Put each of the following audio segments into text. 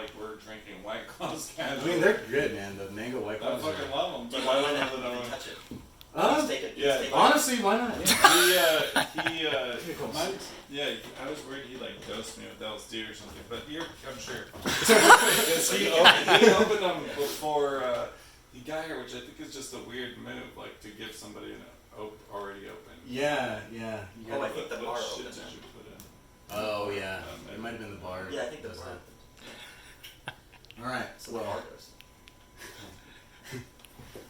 like we're drinking White Claws I casually. mean, they're good, man. The mango White I Claws. fucking love them. Do But you I want don't to know that I want touch it? Huh? Take it. Yeah. Take it. Honestly, why not? I was worried he like dosed me with LSD or something, but I'm sure. He opened them before he got here, which I think is just a weird move, like to give somebody an already open. Yeah. You Oh, I gotta- think the What bar shit opened. did you put in? Oh, yeah. It might have been the bar. Yeah, I think the does bar that. All right. So the bar goes.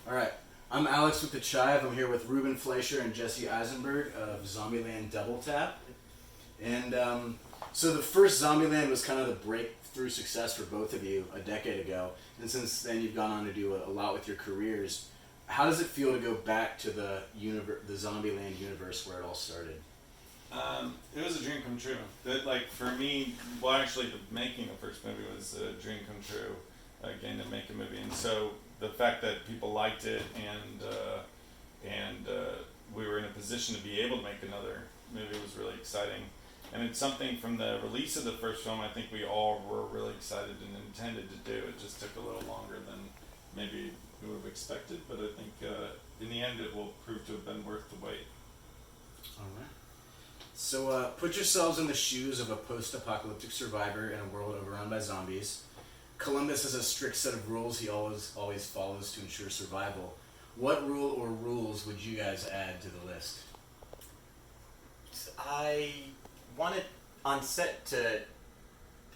All right. I'm Alex with the Chive. I'm here with Ruben Fleischer and Jesse Eisenberg of Zombieland Double Tap. And so the first Zombieland was kind of the breakthrough success for both of you a decade ago. And since then, you've gone on to do a lot with your careers. How does it feel to go back to the Zombieland universe where it all started? It was a dream come true. Like for me, well, actually, the making of the first movie was a dream come true. Getting to make a movie, and so the fact that people liked it and we were in a position to be able to make another movie was really exciting. And it's something from the release of the first film I think we all were really excited and intended to do. It just took a little longer than maybe we would have expected, but I think in the end it will prove to have been worth the wait. All right. So put yourselves in the shoes of a post-apocalyptic survivor in a world overrun by zombies. Columbus has a strict set of rules he always follows to ensure survival. What rule or rules would you guys add to the list? I wanted on set to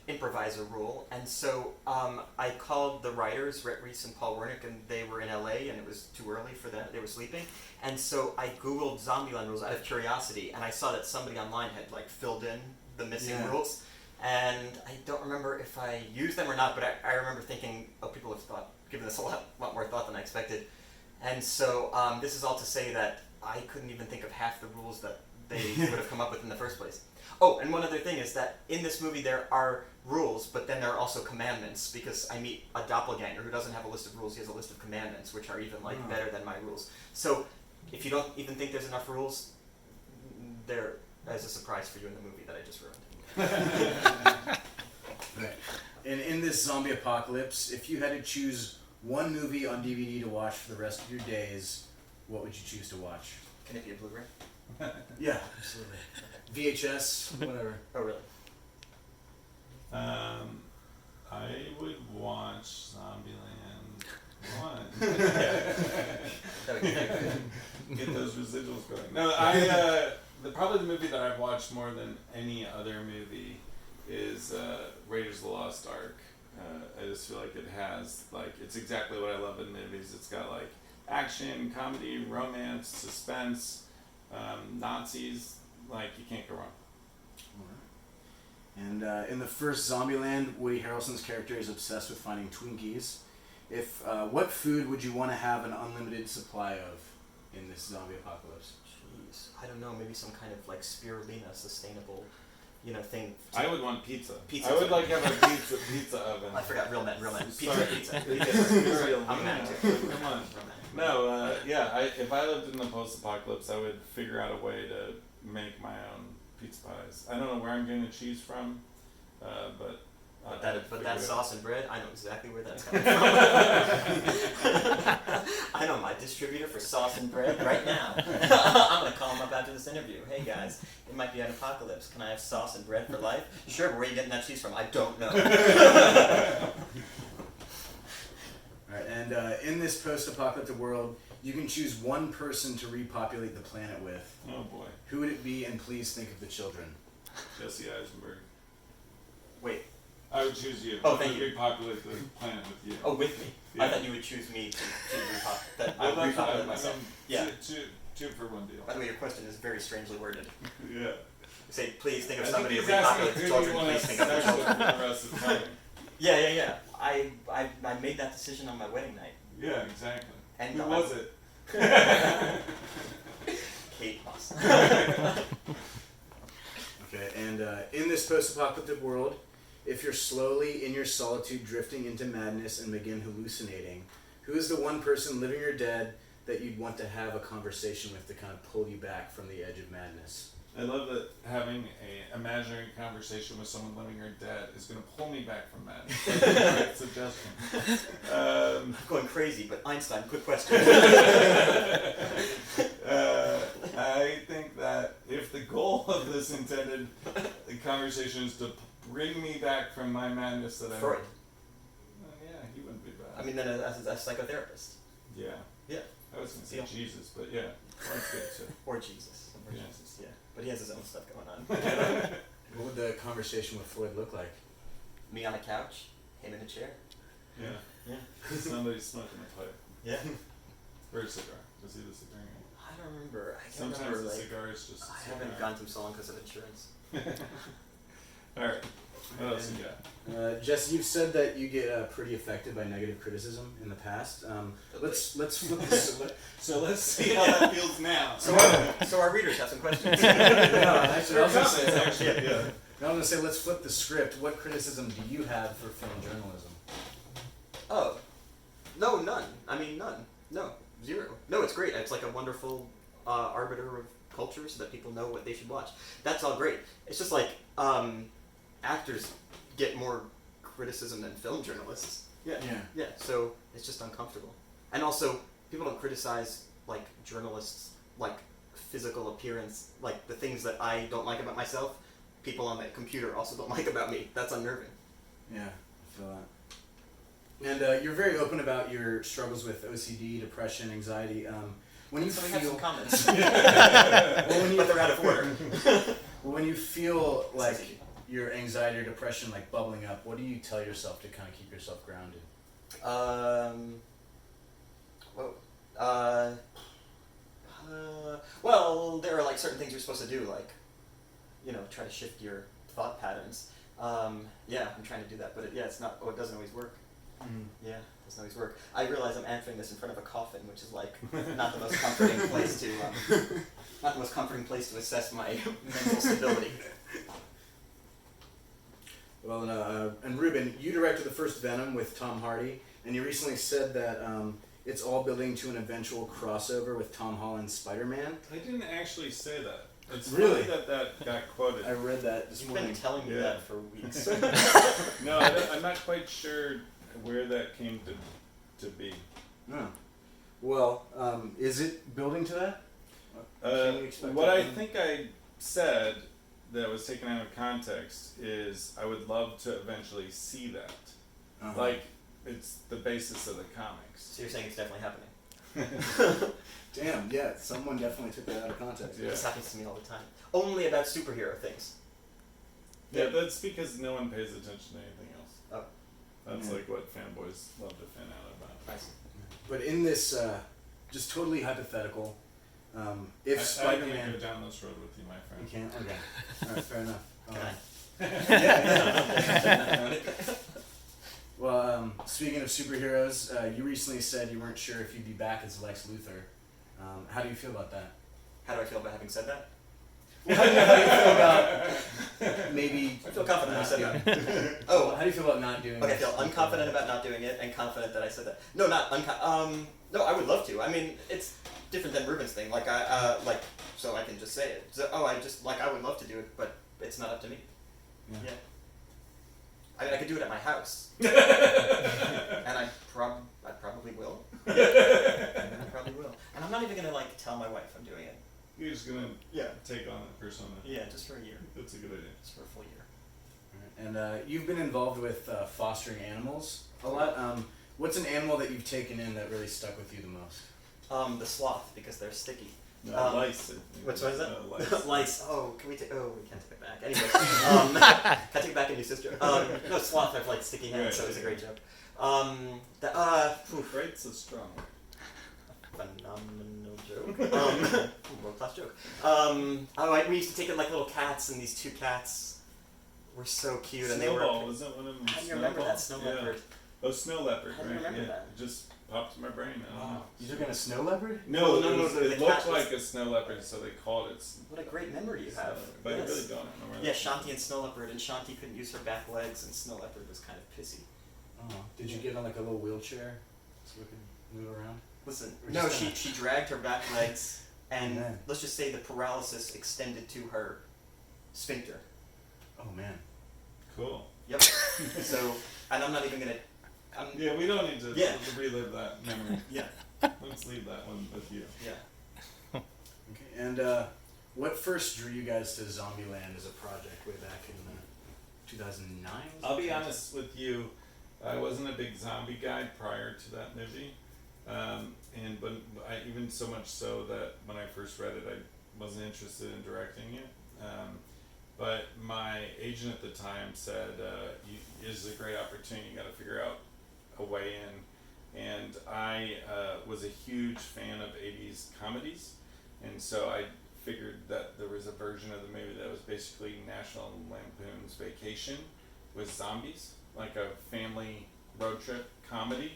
improvise a rule, and so I called the writers, Rhett Reese and Paul Wernick, and they were in LA, and it was too early for them. They were sleeping, and so I Googled Zombieland rules out of curiosity, and I saw that somebody online had like filled in the missing rules, and I don't remember if I used them or not, but I remember thinking, oh, people have given this a lot more thought than I expected, and so this is all to say that I couldn't even think of half the rules that they would have come up with in the first place. Oh, and one other thing is that in this movie there are rules, but then there are also commandments, because I meet a doppelganger who doesn't have a list of rules, he has a list of commandments, which are even better than my rules. So if you don't even think there's enough rules, there is a surprise for you in the movie that I just ruined. Right. And in this zombie apocalypse, if you had to choose one movie on DVD to watch for the rest of your days, what would you choose to watch? Can it be a Blu-ray? Yeah, absolutely. VHS, whatever. Oh, really? I would watch Zombieland 1. That would be good. Get those residuals going. No, probably the movie that I've watched more than any other movie is Raiders of the Lost Ark. I just feel like it has, like, it's exactly what I love in movies. It's got, like, action, comedy, romance, suspense, Nazis. Like, you can't go wrong. And in the first Zombieland, Woody Harrelson's character is obsessed with finding Twinkies. What food would you want to have an unlimited supply of in this zombie apocalypse? Jeez, I don't know. Maybe some kind of like spirulina, sustainable, thing. I would want pizza. Pizza. I would like have a pizza oven. I forgot real men. Sorry. Pizza. I'm a man Come too. on. No, if I lived in the post-apocalypse, I would figure out a way to make my own pizza pies. I don't know where I'm getting the cheese from, but that sauce and bread, I know exactly where that's coming from. I know my distributor for sauce and bread right now. I'm going to call him up after this interview. Hey guys, it might be an apocalypse. Can I have sauce and bread for life? Sure, but where are you getting that cheese from? I don't know. Alright, and in this post-apocalyptic world, you can choose one person to repopulate the planet with. Oh boy. Who would it be, and please think of the children? Jesse Eisenberg. Wait. I would choose you. Oh, thank you. Repopulate the planet with you. Oh, with me? Yeah. I thought you would choose me to Well, repopulate myself. Yeah. Two for one deal. By the way, your question is very strangely worded. Yeah. You say, please think of I somebody to think he's asking repopulate the who do children. you want Please to think of the sex with children. for the rest of the time. Yeah. I made that decision on my wedding night. Yeah, exactly. And who was it? Kate Moss. Okay, and in this post-apocalyptic world, if you're slowly, in your solitude, drifting into madness and begin hallucinating, who is the one person, living or dead, that you'd want to have a conversation with to kind of pull you back from the edge of madness? I love that having a imaginary conversation with someone living or dead is going to pull me back from that. That's a great suggestion. I'm going crazy, but Einstein, quick question. I think that if the goal of this intended conversation is to bring me back from my madness that Freud. yeah, he wouldn't be bad. I mean, then as a psychotherapist. Yeah. Yeah. I was going to say Yeah. Jesus, but yeah, that's good too. Or Jesus. Or Yeah. Jesus, yeah. But he has his own stuff going on. What would the conversation with Floyd look like? Me on a couch, him in a chair. Yeah. Yeah. Somebody's smoking a pipe. Yeah. Or a cigar. Was he the cigar guy? I don't remember. I can't Sometimes remember, the like, cigar is just a I cigar. haven't gone to so long because of insurance. Alright. What else you got? Jesse, you've said that you get pretty affected by negative criticism in the past. Let's flip this. So let's see how that feels now. So our readers have some questions. No, actually, I was gonna say, Actually, yeah. no, I'm gonna say let's flip the script. What criticism do you have for film journalism? Oh. No, none. I mean, none. No. Zero. No, it's great. It's like a wonderful arbiter of culture so that people know what they should watch. That's all great. It's just like actors get more criticism than film journalists. Yeah. Yeah, so it's just uncomfortable. And also, people don't criticize, like, journalists, like, physical appearance, like, the things that I don't like about myself, people on the computer also don't like about me. That's unnerving. Yeah, I feel that. And you're very open about your struggles with OCD, depression, anxiety. When you So we feel, have some comments. well, when you, But they're out of order. when you feel like your anxiety or depression like bubbling up, what do you tell yourself to kind of keep yourself grounded? Well, there are like certain things you're supposed to do, like, you know, try to shift your thought patterns. Yeah, I'm trying to do that, but it doesn't always work. Yeah, it doesn't always work. I realize I'm answering this in front of a coffin, which is like not the most comforting place to, not the most comforting place to assess my mental stability. Well, and Ruben, you directed the first Venom with Tom Hardy, and you recently said that it's all building to an eventual crossover with Tom Holland's Spider-Man. I didn't actually say that. It's Really? funny that got quoted. I read that this You've morning. been telling me Yeah. that for weeks. No, I'm not quite sure where that came to be. Oh. Well, is it building to that? Can we expect What that I one? think I said that was taken out of context is I would love to eventually see that. Uh-huh. Like, it's the basis of the comics. So you're saying it's definitely happening. Damn, yeah, someone definitely took that out of context. Yeah. This happens to me all the time. Only about superhero things. Yeah, that's because no one pays attention to anything else. Oh. That's Yeah. like what fanboys love to fan out about. I see. But in this, just totally hypothetical, if I Spider-Man... can't go down this road with you, my You friend. can't? Okay. Alright, fair enough. Can I? Yeah. Well, speaking of superheroes, you recently said you weren't sure if you'd be back as Lex Luthor. How do you feel about that? How do I feel about having said that? How do you feel about maybe... I feel confident I not said doing- that. Oh, how do you feel about not doing Okay, I Lex feel Luthor? unconfident about not doing it and confident that I said that. No, not no, I would love to. I mean, it's different than Ruben's thing. Like, so I can just say it. So, I would love to do it, but it's not up to me. Yeah. I mean, I could do it at my house. And I probably will. I probably will. And I'm not even gonna, like, tell my wife I'm doing it. You're just gonna Yeah. take on that persona. Yeah, just for a year. That's a good idea. Just for a full year. And you've been involved with fostering animals a lot. What's an animal that you've taken in that really stuck with you the most? The sloth, because they're sticky. Lice. What is that? Lice. Lice. Oh, we can't take it back. Anyway, can I take it back and use this joke? No, sloth have like sticky hands, Right, so it was a right. great joke. Right's a strong word. Phenomenal joke. World class joke. We used to take in like little cats, and these two cats were so cute, and they Snowball, were. was that one of them? How do you remember that snow Yeah. leopard? Oh, snow leopard, How do you right? remember yeah. that? It just popped in my brain. I don't know. You took in a snow leopard? No, No, it, no, was, the it cat looked was- like a snow leopard, so they called it. What a great memory you have. But Yes. I really don't know where Yeah, that Shanti and Snow Leopard, and Shanti couldn't use her back legs, and Snow Leopard was kind of pissy. Oh. Did you get on like a little wheelchair so we could move around? Listen, Or no, just she dragged her back legs and Man. let's just say the paralysis extended to her sphincter. Oh man. Cool. Yep. So, and I'm not even gonna. Yeah, we don't need to Yeah. relive that memory. Yeah. Let's leave that one with you. Yeah. Okay. And what first drew you guys to Zombieland as a project way back in 2009? I'll be honest with you, I wasn't a big zombie guy prior to that movie, but I even so much so that when I first read it, I wasn't interested in directing it. But my agent at the time said, "This is a great opportunity. You got to figure out a way in." And I was a huge fan of '80s comedies, and so I figured that there was a version of the movie that was basically National Lampoon's Vacation with zombies, like a family road trip comedy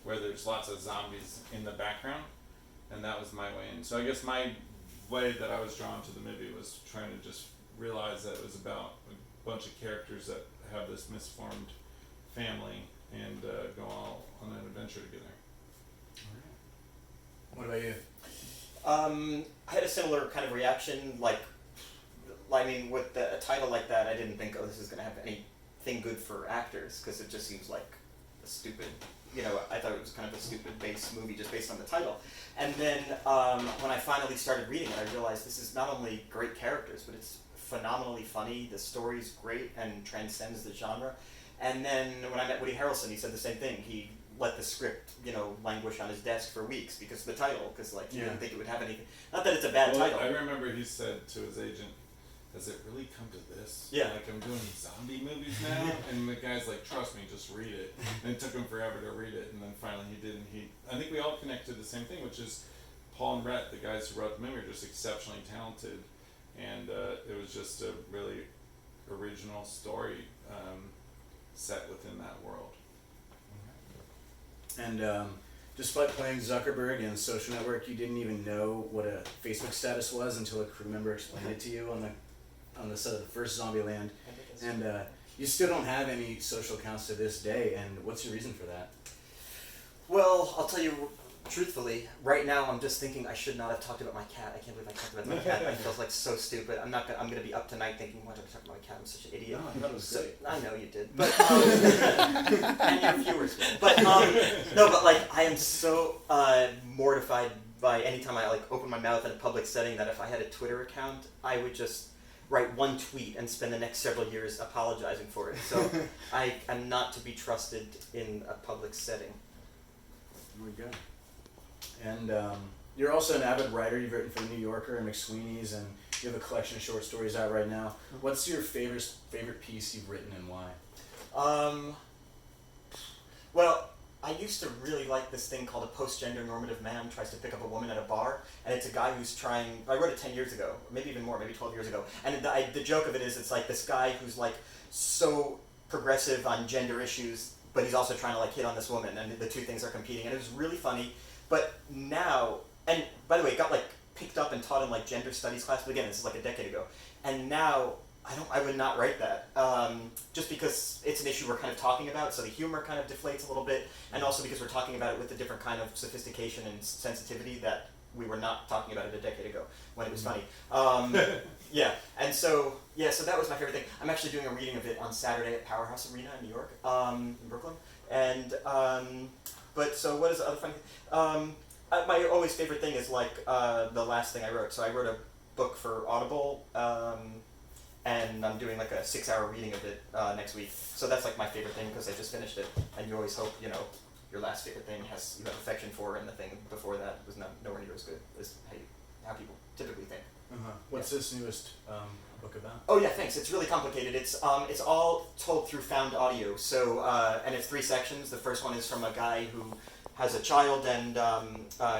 where there's lots of zombies in the background, and that was my way in. So I guess my way that I was drawn to the movie was trying to just realize that it was about a bunch of characters that have this misformed family and go all on an adventure together. What about you? I had a similar kind of reaction. I mean, with a title like that, I didn't think, oh, this is going to have anything good for actors, because it just seems like a stupid, I thought it was kind of a stupid base movie just based on the title. And then when I finally started reading it, I realized this is not only great characters, but it's phenomenally funny. The story's great and transcends the genre. And then when I met Woody Harrelson, he said the same thing. He let the script, languish on his desk for weeks because of the title, because he didn't think it would have anything. Not that it's a bad title. I remember he said to his agent, "Does it really come to this? Yeah. Like, I'm doing zombie movies now?" And the guy's like, "Trust me, just read it." And it took him forever to read it, and then finally he did. And I think we all connected the same thing, which is Paul and Rhett, the guys who wrote the movie, are just exceptionally talented, and it was just a really original story set within that world. And despite playing Zuckerberg in Social Network, you didn't even know what a Facebook status was until a crew member explained it to you on the set of the first Zombieland. And you still don't have any social accounts to this day. And what's your reason for that? Well, I'll tell you truthfully, right now I'm just thinking I should not have talked about my cat. I can't believe I talked about my cat. I feel like so stupid. I'm gonna be up tonight thinking, why did I talk about my cat? I'm such an idiot. No, I thought it was great. I know you did, but and your viewers will. But no, but I am so mortified by any time I open my mouth in a public setting that if I had a Twitter account, I would just write one tweet and spend the next several years apologizing for it. So I am not to be trusted in a public setting. There we go. And you're also an avid writer. You've written for The New Yorker and McSweeney's, and you have a collection of short stories out right now. What's your favorite piece you've written and why? Well, I used to really like this thing called A Post-Gender Normative Man Tries to Pick Up a Woman at a Bar, and it's a guy who's trying, I wrote it 10 years ago, maybe even more, maybe 12 years ago, and the joke of it is it's this guy who's so progressive on gender issues, but he's also trying to hit on this woman, and the two things are competing, and it was really funny. But now, and by the way, it got picked up and taught in gender studies class, but again, this is a decade ago. And now, I would not write that, just because it's an issue we're kind of talking about, so the humor kind of deflates a little bit, and also because we're talking about it with a different kind of sophistication and sensitivity that we were not talking about it a decade ago, when it was funny. Yeah, and so that was my favorite thing. I'm actually doing a reading of it on Saturday at Powerhouse Arena in New York, in Brooklyn, and but so what is the other funny thing? My always favorite thing is the last thing I wrote. So I wrote a book for Audible, and I'm doing a 6-hour reading of it next week. So that's my favorite thing because I just finished it. And you always hope your last favorite thing you have affection for, and the thing before that was nowhere near as good as how people typically think. What's this newest book about? Oh yeah, thanks. It's really complicated. It's all told through found audio. So and it's 3 sections. The first one is from a guy who has a child and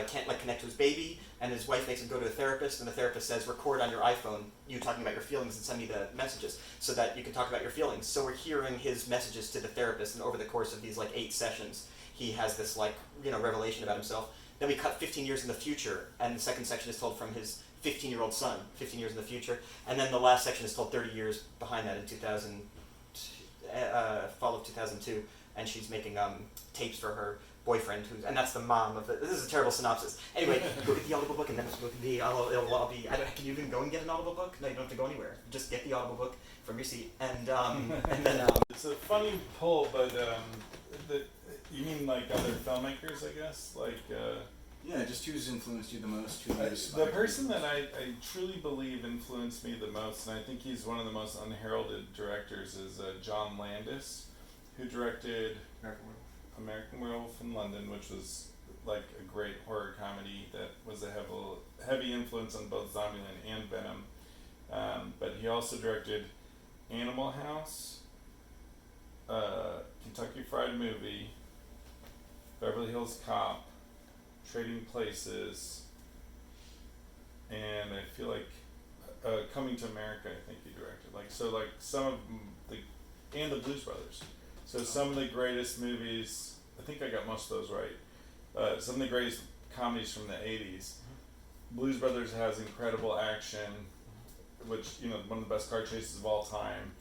can't connect to his baby, and his wife makes him go to a therapist, and the therapist says, record on your iPhone you talking about your feelings and send me the messages so that you can talk about your feelings. So we're hearing his messages to the therapist, and over the course of these 8 sessions, he has this revelation about himself. Then we cut 15 years in the future, and the second section is told from his 15-year-old son, 15 years in the future, and then the last section is told 30 years behind that in fall of 2002. and she's making tapes for her boyfriend, and that's the mom of it. This is a terrible synopsis. Anyway, go get the Audible book, and then it'll all be. Can you even go and get an Audible book? No, you don't have to go anywhere. Just get the Audible book from your seat, and then. It's a funny pull, but you mean like other filmmakers, I guess, like. Yeah, just who's influenced you the most? Who The person that I truly believe influenced me the most, and I think he's one of the most unheralded directors, is John Landis, who directed American Werewolf in London, which was like a great horror comedy that was a heavy influence on both Zombieland and Venom. But he also directed Animal House, Kentucky Fried Movie, Beverly Hills Cop, Trading Places, and I feel like Coming to America, I think he directed. Like some of and the Blues Brothers. So some of the greatest movies, I think I got most of those right. Some of the greatest comedies from the 80s. Blues Brothers has incredible action, which, one of the best car chases of all time.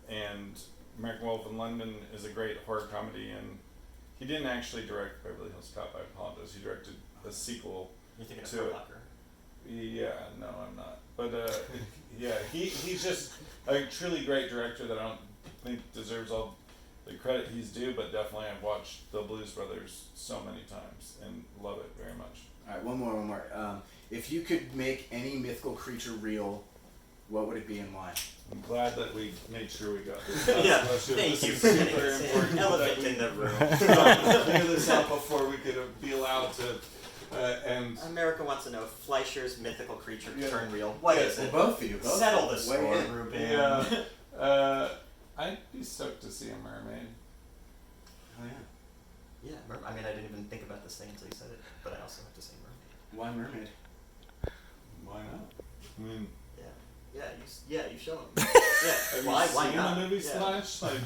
And American Werewolf in London is a great horror comedy, and he didn't actually direct Beverly Hills Cop, I apologize. He directed a sequel. You're thinking of to Hurt it. Locker. Yeah, no, I'm not. But yeah, he's just a truly great director that I don't think deserves all the credit he's due, but definitely I've watched The Blues Brothers so many times and love it very much. All right, one more. If you could make any mythical creature real, what would it be and why? I'm glad that we made sure we got this. Yeah, question. thank This you is for getting super us important an that elephant we in the room. Clear this out before we could be allowed to. And America wants to know if Fleischer's mythical creature Yeah. turned real. What Yeah, is it? Well, both of you. Settle the Weigh score, in. Ruben. yeah, I'd be stoked to see a mermaid. Oh yeah. Yeah, I mean, I didn't even think about this thing until you said it, but I also have to say mermaid. Why mermaid? Why not? I mean, You show him. Yeah, have why you seen not? the movie Yeah. Slash? Like,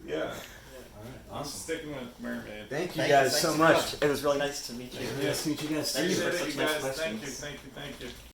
yeah. All right, I'm awesome. sticking with mermaid. Thank you Thank guys thanks so much. It was really nice to meet you. Nice to meet you guys. Thank you for Appreciate such it, you nice guys. questions. Thank you.